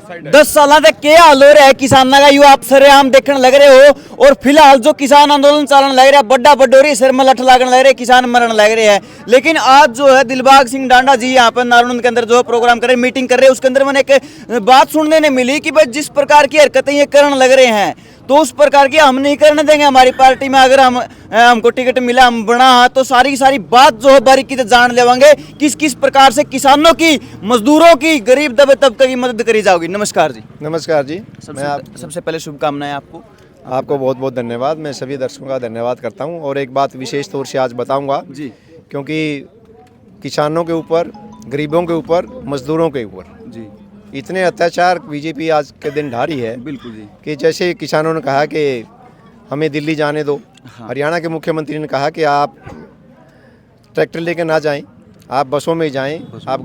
10 साल तक क्या हाल हो रहा है किसानों का, यू आप सरेआम देखने लग रहे हो। और फिलहाल जो किसान आंदोलन चलन लग रहा है, बड्डा बड्डोरी सिर में लठ लागने लग रहे हैं, किसान मरण लग रहे हैं। लेकिन आज जो है दिलबाग सिंह डांडा जी यहाँ पर नारायण के अंदर जो है प्रोग्राम कर रहे, मीटिंग कर रहे हैं, उसके अंदर मैंने एक बात सुनने ने मिली कि भाई जिस प्रकार की हरकतें ये करने लग रहे हैं तो उस प्रकार की हम नहीं करने देंगे। हमारी पार्टी में अगर हमको टिकट मिला, हम बना तो सारी की सारी बात जो है बारीकी से जान लेवांगे, किस किस प्रकार से किसानों की, मजदूरों की, गरीब दबे तबके की मदद करी जाओगी। नमस्कार जी। नमस्कार जी। सबसे पहले शुभकामनाएं आपको। आपको बहुत बहुत धन्यवाद। मैं सभी दर्शकों का धन्यवाद करता हूं। और एक बात विशेष तौर से आज बताऊंगा जी, क्योंकि किसानों के ऊपर, गरीबों के ऊपर, मजदूरों के ऊपर जी, इतने अत्याचार बीजेपी आज के दिन ढा रही है। बिल्कुल जी। कि जैसे किसानों ने कहा कि हमें दिल्ली जाने दो, हाँ। हरियाणा के मुख्यमंत्री ने कहा कि आप ट्रैक्टर लेकर ना जाएं, आप बसों में जाएं, आप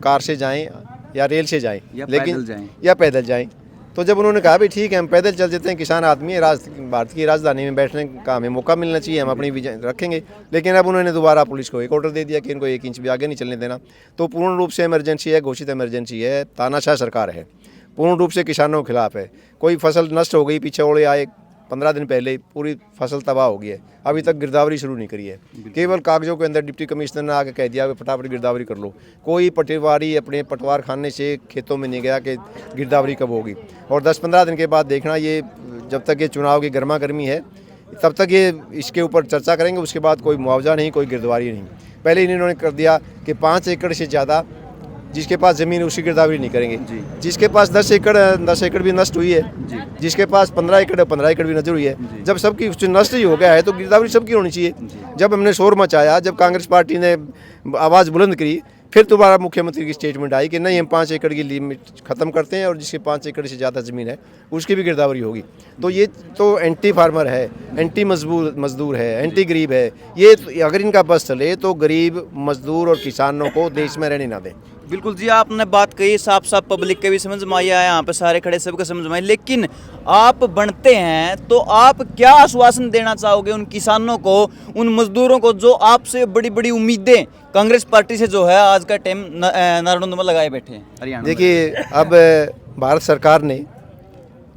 कार से जाएं या रेल से जाएं, या लेकिन पैदल जाएं। या पैदल जाएं। तो जब उन्होंने कहा भी ठीक है हम पैदल चल देते हैं, किसान आदमी है, भारत की राजधानी में बैठने का हमें मौका मिलना चाहिए, हम अपनी विजय रखेंगे। लेकिन अब उन्होंने दोबारा पुलिस को एक ऑर्डर दे दिया कि इनको 1 इंच भी आगे नहीं चलने देना। तो पूर्ण रूप से इमरजेंसी है, घोषित इमरजेंसी है, तानाशाह सरकार है, पूर्ण रूप से किसानों के खिलाफ है। कोई फसल नष्ट हो गई, पीछे ओले आए, 15 दिन पहले पूरी फसल तबाह हो गई है, अभी तक गिरदावरी शुरू नहीं करी है। केवल कागजों के अंदर डिप्टी कमिश्नर ने आके कह दिया फटाफट गिरदावरी कर लो। कोई पटवारी अपने पटवार खाने से खेतों में नहीं गया कि गिरदावरी कब होगी। और 10-15 दिन के बाद देखना, ये जब तक ये चुनाव की गर्मा गर्मी है तब तक ये इसके ऊपर चर्चा करेंगे, उसके बाद कोई मुआवजा नहीं, कोई गिरदावरी नहीं। पहले इन्होंने कर दिया कि 5 एकड़ से ज़्यादा जिसके पास ज़मीन है उसकी गिरदावरी नहीं करेंगे जी। जिसके पास 10 एकड़ भी नष्ट हुई है जी। जिसके पास 15 एकड़ है, 15 एकड़ भी नजर हुई है जी। जब सबकी नष्ट ही हो गया है तो गिरदावरी सबकी होनी चाहिए। जब हमने शोर मचाया, जब कांग्रेस पार्टी ने आवाज़ बुलंद करी, फिर दोबारा मुख्यमंत्री की स्टेटमेंट आई कि नहीं हम 5 एकड़ की लिमिट ख़त्म करते हैं और जिसके 5 एकड़ से ज़्यादा ज़मीन है उसकी भी गिरदावरी होगी। तो ये तो एंटी फार्मर है, एंटी मजदूर है, एंटी गरीब है। ये अगर इनका बस चले तो गरीब, मजदूर और किसानों को देश में रहने ना दें। बिल्कुल जी, आपने बात कही, साफ साफ पब्लिक के भी समझ में आई है, यहाँ पे सारे खड़े सबके समझ में आई। लेकिन आप बनते हैं तो आप क्या आश्वासन देना चाहोगे उन किसानों को, उन मजदूरों को जो आपसे बड़ी बड़ी उम्मीदें कांग्रेस पार्टी से जो है आज का टाइम नारनौंद में लगाए बैठे हैं हरियाणा? देखिए, अब भारत सरकार ने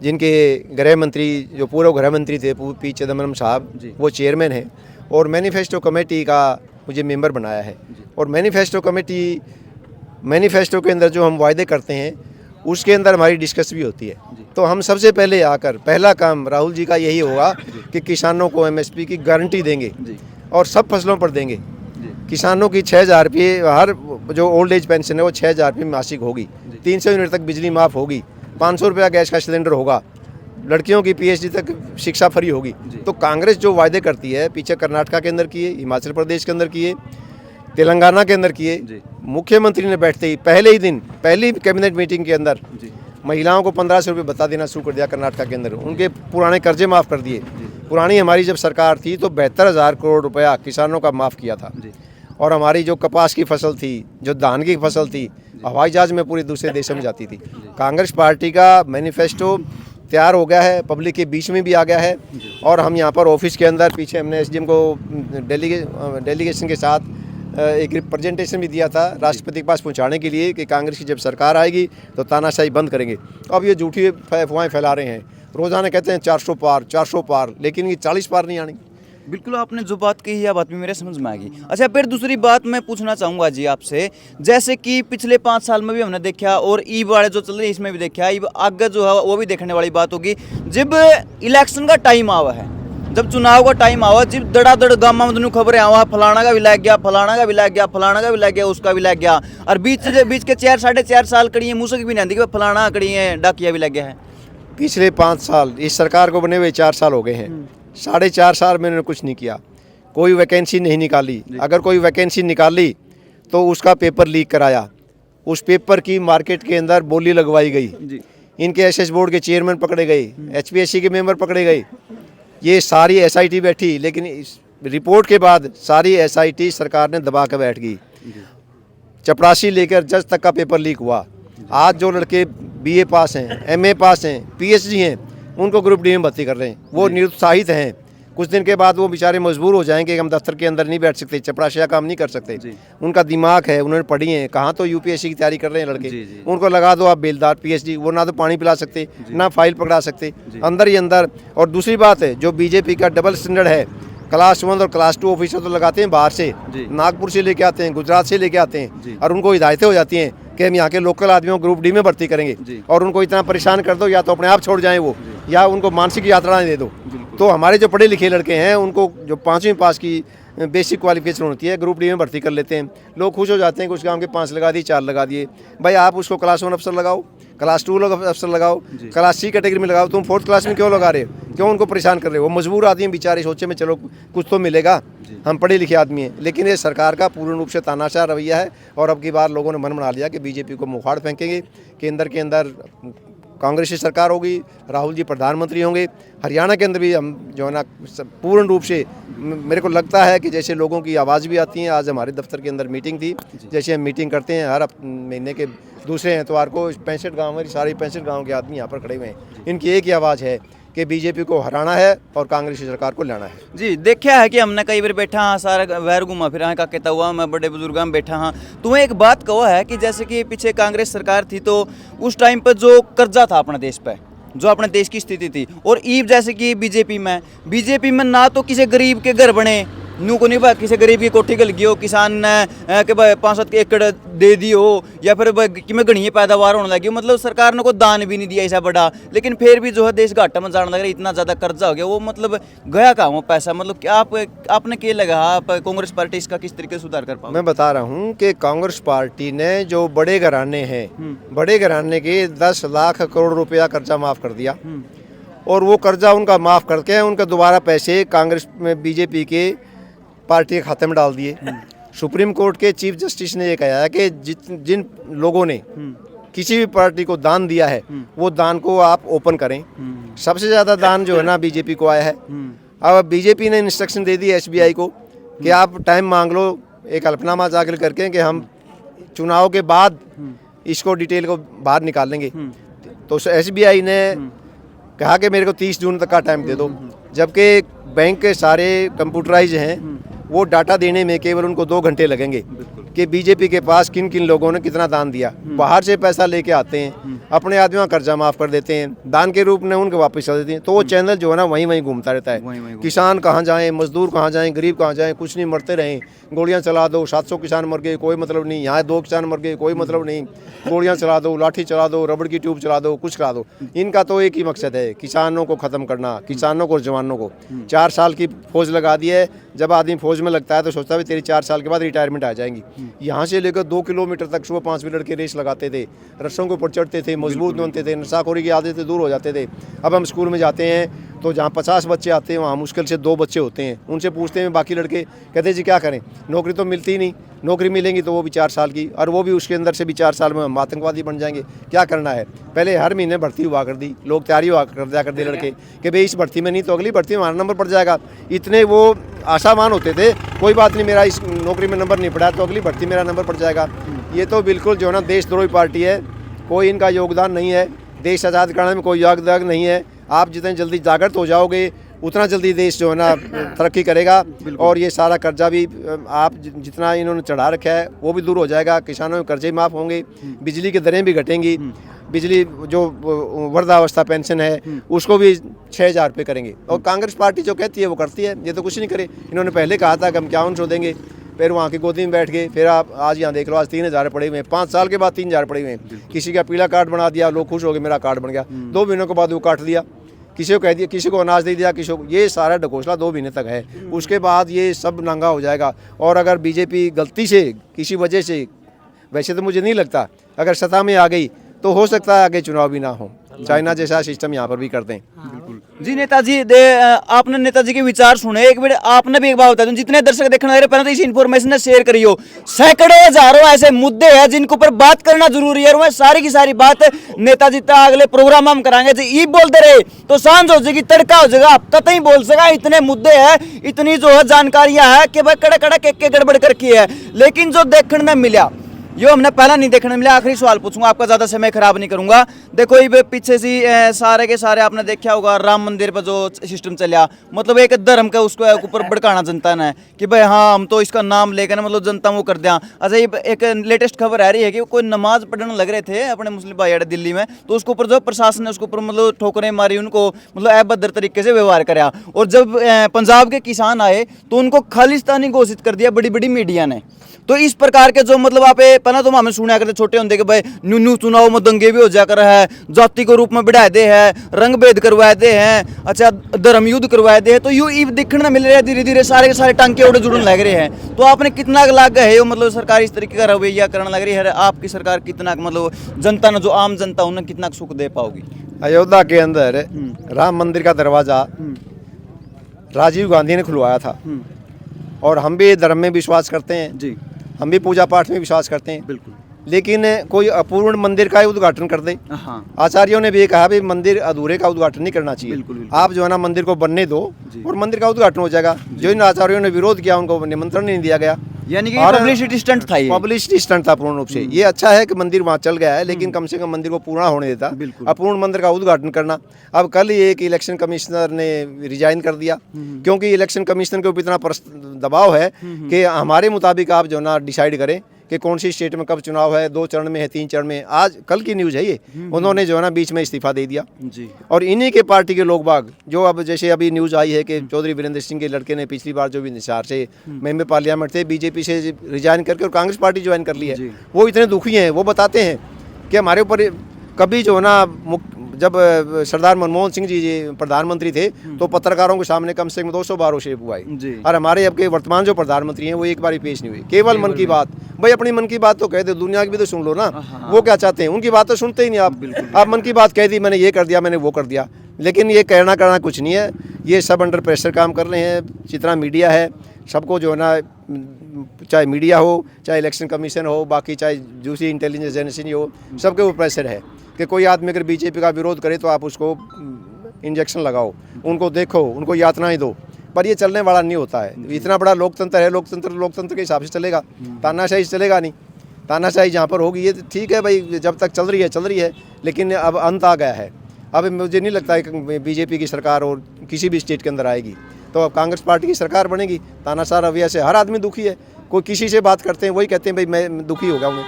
जिनके गृह मंत्री, जो पूर्व गृह मंत्री थे पी चिदम्बरम साहब, वो चेयरमैन हैं और मैनिफेस्टो कमेटी का मुझे मेंबर बनाया है। और मैनिफेस्टो के अंदर जो हम वायदे करते हैं उसके अंदर हमारी डिस्कस भी होती है। तो हम सबसे पहले आकर पहला काम राहुल जी का यही होगा कि किसानों को एमएसपी की गारंटी देंगे और सब फसलों पर देंगे। किसानों की 6,000 रुपये, हर जो ओल्ड एज पेंशन है वो 6,000 रुपये मासिक होगी, 300 यूनिट तक बिजली माफ़ होगी, 500 रुपया गैस का सिलेंडर होगा, लड़कियों की PhD तक शिक्षा फ्री होगी। तो कांग्रेस जो वायदे करती है, पीछे कर्नाटका के अंदर किए, हिमाचल प्रदेश के अंदर किए, तेलंगाना के अंदर किए। मुख्यमंत्री ने बैठते ही पहले ही दिन, पहली कैबिनेट मीटिंग के अंदर महिलाओं को 1500 रुपये बता देना शुरू कर दिया कर्नाटका के अंदर। उनके पुराने कर्जे माफ़ कर दिए। पुरानी हमारी जब सरकार थी तो 72,000 करोड़ रुपया किसानों का माफ़ किया था। और हमारी जो कपास की फसल थी, जो धान की फसल थी, हवाई जहाज में पूरे दूसरे देशों में जाती थी। कांग्रेस पार्टी का मैनिफेस्टो तैयार हो गया है, पब्लिक के बीच में भी आ गया है। और हम यहाँ पर ऑफिस के अंदर पीछे हमने SDM को डेलीगेशन के साथ एक रिप्रेजेंटेशन भी दिया था राष्ट्रपति के पास पहुंचाने के लिए कि कांग्रेस की जब सरकार आएगी तो तानाशाही बंद करेंगे। अब ये झूठी अफवाहें फैला रहे हैं, रोज़ाना कहते हैं 400 पार 400 पार, लेकिन ये 40 पार नहीं आने। बिल्कुल, आपने जो बात कही है बात भी मेरे समझ में आ गई। अच्छा, फिर दूसरी बात मैं पूछना चाहूँगा जी आपसे, जैसे कि पिछले 5 साल में भी हमने देखा और ई वाले जो चल रहे हैं इसमें भी देखा, आगे जो है वो भी देखने वाली बात होगी। जब इलेक्शन का टाइम आवा है, जब चुनाव का टाइम आवा, जब दड़ादड़ गामा में खबरें आवा, फलाना का भी लग गया, फलाना का भी लग गया, फलाना का भी लग गया, उसका भी लग गया, और बीच के 4-4.5 साल कड़ी है, मुझसे भी नहीं आती कि फलाना कड़ी है, डाकिया भी लग गया है। पिछले 5 साल इस सरकार को बने हुए 4 साल हो गए हैं। 4.5 साल में उन्होंने कुछ नहीं किया, कोई वैकेंसी नहीं निकाली। अगर कोई वैकेंसी निकाली तो उसका पेपर लीक कराया, उस पेपर की मार्केट के अंदर बोली लगवाई गई। इनके SS बोर्ड के चेयरमैन पकड़े गए, HPSC के मेंबर पकड़े गए, ये सारी SIT बैठी, लेकिन इस रिपोर्ट के बाद सारी SIT सरकार ने दबा कर बैठ गई। चपरासी लेकर जज तक का पेपर लीक हुआ। आज जो लड़के BA पास हैं, MA पास हैं, PhD हैं, उनको ग्रुप D में भर्ती कर रहे हैं। वो निरुत्साहित हैं, कुछ दिन के बाद वो बेचारे मजबूर हो जाएंगे कि हम दफ्तर के अंदर नहीं बैठ सकते, चपराशिया काम नहीं कर सकते। उनका दिमाग है, उन्होंने पढ़ी है, कहाँ तो यूपीएससी की तैयारी कर रहे हैं लड़के, उनको लगा दो आप बेलदार पीएचडी, वो ना तो पानी पिला सकते ना फाइल पकड़ा सकते, अंदर ही अंदर। और दूसरी बात है, जो बीजेपी का डबल स्टैंडर्ड है, क्लास 1 और क्लास 2 ऑफिसर तो लगाते हैं बाहर से, नागपुर से लेके आते हैं, गुजरात से लेके आते हैं, और उनको हिदायतें हो जाती हैं कि हम यहाँ के लोकल आदमियों को ग्रुप डी में भर्ती करेंगे, और उनको इतना परेशान कर दो या तो अपने आप छोड़ जाएं वो, या उनको मानसिक यात्रा दे दो। तो हमारे जो पढ़े लिखे लड़के हैं, उनको जो 5वीं पास की बेसिक क्वालिफिकेशन होती है, ग्रुप डी में भर्ती कर लेते हैं। लोग खुश हो जाते हैं, कुछ काम के 5 लगा दिए, 4 लगा दिए। भाई आप उसको क्लास 1 अफसर लगाओ, क्लास 2 अफसर लगाओ, क्लास सी कैटेगरी में लगाओ, तुम 4th क्लास में क्यों लगा रहे हो? क्यों उनको परेशान कर रहे हो? वो मजबूर आदमी बेचारे, सोचे में चलो कुछ तो मिलेगा, हम पढ़े लिखे आदमी हैं। लेकिन ये सरकार का पूर्ण रूप से तानाशाह रवैया है, और अब की बार लोगों ने मन बना लिया कि बीजेपी को मुखाड़ फेंकेंगे, केंद्र के अंदर कांग्रेस की सरकार होगी, राहुल जी प्रधानमंत्री होंगे, हरियाणा के अंदर भी हम जो है ना पूर्ण रूप से, मेरे को लगता है कि जैसे लोगों की आवाज़ भी आती है। आज हमारे दफ्तर के अंदर मीटिंग थी, जैसे हम मीटिंग करते हैं हर महीने के दूसरे एतवार को, 65 गाँव में सारे 65 गाँव के आदमी यहाँ पर खड़े हुए हैं। इनकी एक ही आवाज़ है कि बीजेपी को हराना है और कांग्रेस की सरकार को लाना है। जी देखा है कि हमने कई बार बैठा हाँ, सारा वैर घुमा फिरा का कहता हुआ मैं बड़े बुजुर्ग में बैठा हाँ। तुम्हें एक बात कहो है कि जैसे कि पीछे कांग्रेस सरकार थी, तो उस टाइम पर जो कर्जा था अपने देश पे, जो अपने देश की स्थिति थी, और ईब जैसे कि बीजेपी में ना तो किसी गरीब के घर बने, नू को नहीं किसी गरीब की कोठी गल गई हो, किसान ने के भाई 5-7 एकड़ दे दी हो, या फिर कि में घनी पैदावार होने लगी हो, मतलब सरकार ने कोई दान भी नहीं दिया ऐसा बड़ा, लेकिन फिर भी जो है देश घाटा में जाने लग रहा है, इतना ज़्यादा कर्जा हो गया। वो मतलब गया कहाँ वो पैसा? मतलब क्या आपने क्या लगा आप कांग्रेस पार्टी इसका किस तरीके से सुधार कर पाओ? मैं बता रहा हूँ कि कांग्रेस पार्टी ने जो बड़े घराने हैं, बड़े घराने के 10 लाख करोड़ रुपया कर्जा माफ़ कर दिया, और वो कर्जा उनका माफ़ करके उनका दोबारा पैसे कांग्रेस में बीजेपी के पार्टी के खाते में डाल दिए। सुप्रीम कोर्ट के चीफ जस्टिस ने ये कहा है कि जिन लोगों ने किसी भी पार्टी को दान दिया है, वो दान को आप ओपन करें। सबसे ज़्यादा दान जो है ना बीजेपी को आया है। अब बीजेपी ने इंस्ट्रक्शन दे दी एसबीआई को कि आप टाइम मांग लो, एक हल्फनामा दाखिल करके कि हम चुनाव के बाद इसको डिटेल को बाहर निकाल लेंगे। तो एसबीआई ने कहा कि मेरे को 30 जून तक का टाइम दे दो, जबकि बैंक के सारे कंप्यूटराइज हैं, वो डाटा देने में केवल उनको 2 घंटे लगेंगे कि बीजेपी के पास किन किन लोगों ने कितना दान दिया। बाहर से पैसा लेके आते हैं, अपने आदमियों का कर्जा माफ़ कर देते हैं, दान के रूप में उनको वापस कर देते हैं। तो वो चैनल जो है ना वहीं घूमता रहता है। किसान कहाँ जाएं, मजदूर कहाँ जाएं, गरीब कहाँ जाएं, कुछ नहीं, मरते रहें, गोलियां चला दो, 700 किसान मर गए, कोई मतलब नहीं, यहाँ 2 किसान मर गए, कोई मतलब नहीं, गोलियां चला दो, लाठी चला दो, रबड़ की ट्यूब चला दो, कुछ करा दो। इनका तो एक ही मकसद है, किसानों को ख़त्म करना, किसानों को, जवानों को। 4 साल की फौज लगा दी है। जब आदमी फौज में लगता है तो सोचता है तेरी 4 साल के बाद रिटायरमेंट आ जाएंगी। यहाँ से लेकर 2 किलोमीटर तक सुबह 5 मिनट की रेस लगाते थे, रस्सों के ऊपर चढ़ते थे, मजबूत बनते थे, नशाखोरी की आदतें दूर हो जाते थे। अब हम स्कूल में जाते हैं तो जहाँ 50 बच्चे आते हैं वहाँ मुश्किल से 2 बच्चे होते हैं। उनसे पूछते हैं बाकी लड़के, कहते जी क्या करें, नौकरी तो मिलती ही नहीं, नौकरी मिलेंगी तो वो भी 4 साल की, और वो भी उसके अंदर से भी 4 साल में हम आतंकवादी बन जाएंगे। क्या करना है? पहले हर महीने भर्ती हुआ कर दी, लोग तैयारी हुआ कर दिया करते लड़के कि भाई इस भर्ती में नहीं तो अगली भर्ती में हमारा नंबर पड़ जाएगा। इतने वो आशावान होते थे, कोई बात नहीं, मेरा इस नौकरी में नंबर नहीं पड़ा तो अगली भर्ती मेरा नंबर पड़ जाएगा। ये तो बिल्कुल जो है ना देशद्रोही पार्टी है, कोई इनका योगदान नहीं है, देश आज़ाद कराने में कोई योगदान नहीं है। आप जितने जल्दी जागृत हो जाओगे उतना जल्दी देश जो है ना तरक्की करेगा, और ये सारा कर्जा भी आप जितना इन्होंने चढ़ा रखा है वो भी दूर हो जाएगा, किसानों के कर्जे माफ़ होंगे, बिजली की दरें भी घटेंगी, बिजली जो वृद्धावस्था पेंशन है उसको भी 6,000 रुपये करेंगे। और कांग्रेस पार्टी जो कहती है वो करती है, ये तो कुछ नहीं करे। इन्होंने पहले कहा था कि हम 51 देंगे, फिर वहाँ की गोदी में बैठ गए, फिर आप आज यहाँ देख लो, आज 3,000 पड़े हुए हैं, 5 साल के बाद 3,000 पड़े हुए हैं। किसी का पीला कार्ड बना दिया, लोग खुश हो गए, मेरा कार्ड बन गया, 2 महीनों के बाद वो काट दिया, किसी को कह दिया, किसी को अनाज दे दिया, किसी को, ये सारा ढकोसला 2 महीने तक है। उसके बाद ये सब नंगा हो जाएगा। और अगर बीजेपी गलती से किसी वजह से, वैसे तो मुझे नहीं लगता, अगर सत्ता में आ गई तो हो सकता है आगे चुनाव भी ना हो, चाइना जैसा सिस्टम यहाँ पर भी कर दें। जी नेताजी, आपने नेताजी के विचार सुने, एक बार आपने भी एक बात बता दूं, जितने दर्शक देखने वाले पहले तो इस इन्फॉर्मेशन ने शेयर करियो। सैकड़ों हजारों ऐसे मुद्दे हैं जिनके ऊपर बात करना जरूरी है, और वह सारी की सारी बात नेताजी तक अगले प्रोग्राम हम कराएंगे। जी ई बोलते रहे तो सांझ हो जाएगी, तड़का हो जाएगा, अब तक ही बोल सका। इतने मुद्दे हैं, इतनी जो है जानकारियां हैं कि भाई कड़क कड़क एक गड़बड़ करके है। लेकिन जो देखने में मिला यो हमने पहला नहीं देखने मिला। आखिरी सवाल पूछूंगा, आपका ज्यादा समय खराब नहीं करूंगा। देखो ये पीछे से सारे के सारे आपने देखा होगा राम मंदिर पर जो सिस्टम चला, मतलब एक धर्म का उसको ऊपर भड़काना जनता ने कि भाई हाँ हम तो इसका नाम लेकर मतलब जनता वो कर दिया। अच्छा ये एक लेटेस्ट खबर आ रही है कि कोई नमाज पढ़ने लग रहे थे अपने मुस्लिम भाई दिल्ली में, तो उसके ऊपर जो प्रशासन ने उसके ऊपर मतलब ठोकरें मारी, उनको मतलब अभद्र तरीके से व्यवहार कराया। और जब पंजाब के किसान आए तो उनको खालिस्तानी घोषित कर दिया बड़ी बड़ी मीडिया ने। तो इस प्रकार के जो मतलब आप पहले तो हमें सुना करते छोटे होंगे कि भाई न्यू चुनाव में दंगे भी हो जाकर है, जाति को रूप में बढ़ा दे है, रंग भेद करवा दे हैं, अच्छा धर्म युद्ध करवा दे है। तो यू दिखने मिल रहा है धीरे धीरे सारे के सारे टांके उड़े जुड़ने लग रहे हैं। तो आपने कितना लाग है मतलब सरकार इस तरीके का रवैया करने लग रही है, आपकी सरकार कितना मतलब जनता ने जो आम जनता उन्हें कितना सुख दे पाओगी? अयोध्या के अंदर राम मंदिर का दरवाज़ा राजीव गांधी ने खुलवाया था और हम भी धर्म में विश्वास करते हैं जी, हम भी पूजा पाठ में विश्वास करते हैं। बिल्कुल। लेकिन कोई अपूर्ण मंदिर का ही उद्घाटन कर दे। हाँ आचार्यों ने भी ये कहा भी मंदिर अधूरे का उद्घाटन नहीं करना चाहिए। बिल्कुल, बिल्कुल। आप जो है ना मंदिर को बनने दो और मंदिर का उद्घाटन हो जाएगा। जो इन आचार्यों ने विरोध किया उनको निमंत्रण नहीं दिया गया, यानी कि और पब्लिसिटी स्टंट था ये। पब्लिसिटी स्टंट था पूर्ण रूप से। ये अच्छा है कि मंदिर वहाँ चल गया है, लेकिन कम से कम मंदिर को पूर्ण होने देता। बिल्कुल। अपूर्ण मंदिर का उद्घाटन करना। अब कल ही एक इलेक्शन कमिश्नर ने रिजाइन कर दिया, क्योंकि इलेक्शन कमिश्नर के ऊपर इतना दबाव है कि हमारे मुताबिक आप जो ना डिसाइड करें कि कौन सी स्टेट में कब चुनाव है, 2 चरण में है, 3 चरण में। आज कल की न्यूज़ है ये, उन्होंने जो है ना बीच में इस्तीफा दे दिया जी। और इन्हीं के पार्टी के लोग बाग जो अब जैसे अभी न्यूज़ आई है कि चौधरी वीरेंद्र सिंह के लड़के ने पिछली बार जो भी निसार से मेंबर पार्लियामेंट थे बीजेपी से रिजाइन करके और कांग्रेस पार्टी ज्वाइन कर ली है, वो इतने दुखी हैं। वो बताते हैं कि हमारे ऊपर कभी जो है ना जब सरदार मनमोहन सिंह जी प्रधानमंत्री थे तो पत्रकारों के सामने कम से कम 200 बार वो शेप हुआ है, और हमारे अब के वर्तमान जो प्रधानमंत्री हैं वो एक बार ही पेश नहीं हुए। केवल मन की बात, भाई अपनी मन की बात तो कह दे, दुनिया की भी तो सुन लो ना। वो क्या चाहते हैं, उनकी बात तो सुनते ही नहीं आप मन की बात कह दी, मैंने ये कर दिया, मैंने वो कर दिया। लेकिन ये कहना करना कुछ नहीं है, ये सब अंडर प्रेशर काम कर रहे हैं। जितना मीडिया है सबको जो है ना, चाहे मीडिया हो, चाहे इलेक्शन कमीशन हो, बाकी चाहे दूसरी इंटेलिजेंस एजेंसी हो, सबके ऊपर प्रेशर है कि कोई आदमी अगर बीजेपी का विरोध करे तो आप उसको इंजेक्शन लगाओ, उनको देखो, उनको यातनाएं दो। पर ये चलने वाला नहीं होता है। इतना बड़ा लोकतंत्र है, लोकतंत्र के हिसाब से चलेगा, तानाशाही से चलेगा नहीं। तानाशाही जहाँ पर होगी ये ठीक है भाई, जब तक चल रही है, लेकिन अब अंत आ गया है। अब मुझे नहीं लगता है कि बीजेपी की सरकार और किसी भी स्टेट के अंदर आएगी, तो अब कांग्रेस पार्टी की सरकार बनेगी। तानाशाह रवैया से हर आदमी दुखी है। कोई किसी से बात करते हैं वही कहते हैं भाई मैं दुखी हो गया हूँ,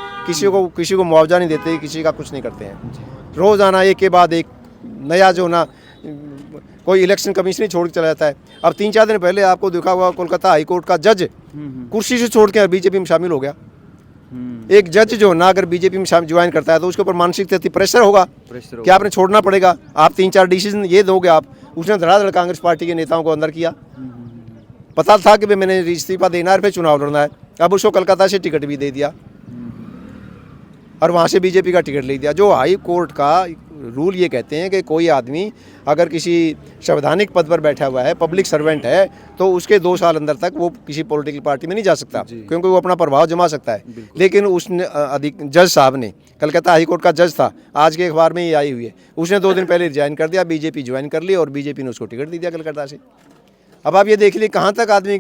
किसी को मुआवजा नहीं देते, किसी का कुछ नहीं करते हैं। रोज़ाना एक के बाद एक नया जो ना कोई इलेक्शन कमीशन ही छोड़ के चला जाता है। अब 3-4 दिन पहले आपको देखा हुआ कोलकाता हाई कोर्ट का जज कुर्सी से छोड़ के बीजेपी में शामिल हो गया। एक जज जो ना अगर बीजेपी में ज्वाइन करता है तो उसके ऊपर मानसिक प्रेशर होगा कि आपने छोड़ना पड़ेगा। आप 3-4 डिसीजन ये दोगे आप। उसने धड़ाधड़ कांग्रेस पार्टी के नेताओं को अंदर किया। पता था कि भाई मैंने इस्तीफा देना है, फिर चुनाव लड़ना है। अब उसको कलकत्ता से टिकट भी दे दिया और वहाँ से बीजेपी का टिकट ले दिया। जो हाई कोर्ट का रूल ये कहते हैं कि कोई आदमी अगर किसी संवैधानिक पद पर बैठा हुआ है, पब्लिक सर्वेंट है, तो उसके 2 साल अंदर तक वो किसी पॉलिटिकल पार्टी में नहीं जा सकता, क्योंकि वो अपना प्रभाव जमा सकता है। लेकिन उसने जज साहब ने, कलकत्ता हाई कोर्ट का जज था, आज के अखबार में ये आई हुई है, उसने 2 दिन पहले रिजाइन कर दिया, बीजेपी ज्वाइन कर ली और बीजेपी ने उसको टिकट दे दिया कलकत्ता से। अब आप ये देख लीजिए कहाँ तक आदमी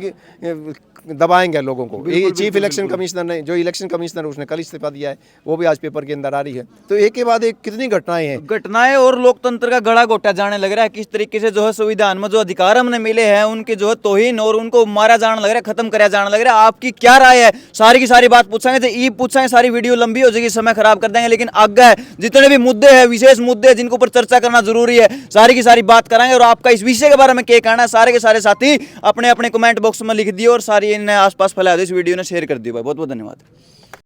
दबाएंगे लोगों को। चीफ इलेक्शन कमिश्नर ने, जो इलेक्शन कमिश्नर उसने कल इस्तीफा दिया है, वो भी आज पेपर के अंदर आ रही है। तो एक के बाद एक कितनी घटनाएं हैं, और लोकतंत्र का गड़ा घोटा जाने लग रहा है। किस तरीके से जो है संविधान में जो अधिकार हमने मिले हैं उनके जो है तौहीन और उनको मारा जाने लग रहा है, खत्म कराया जाने लग रहा है। आपकी क्या राय है? सारी की सारी बात पूछेंगे, ई पूछेंगे, सारी वीडियो लंबी हो जाएगी, समय खराब कर देंगे। लेकिन आगे जितने भी मुद्दे हैं, विशेष मुद्दे हैं जिनके ऊपर चर्चा करना जरूरी है, सारी की सारी बात कराएंगे। और आपका इस विषय के बारे में क्या कहना है, सारे के सारे साथी अपने अपने कमेंट बॉक्स में लिख दिए और सारी इन आसपास फैला दो, इस वीडियो ने शेयर कर दियो भाई। बहुत बहुत धन्यवाद।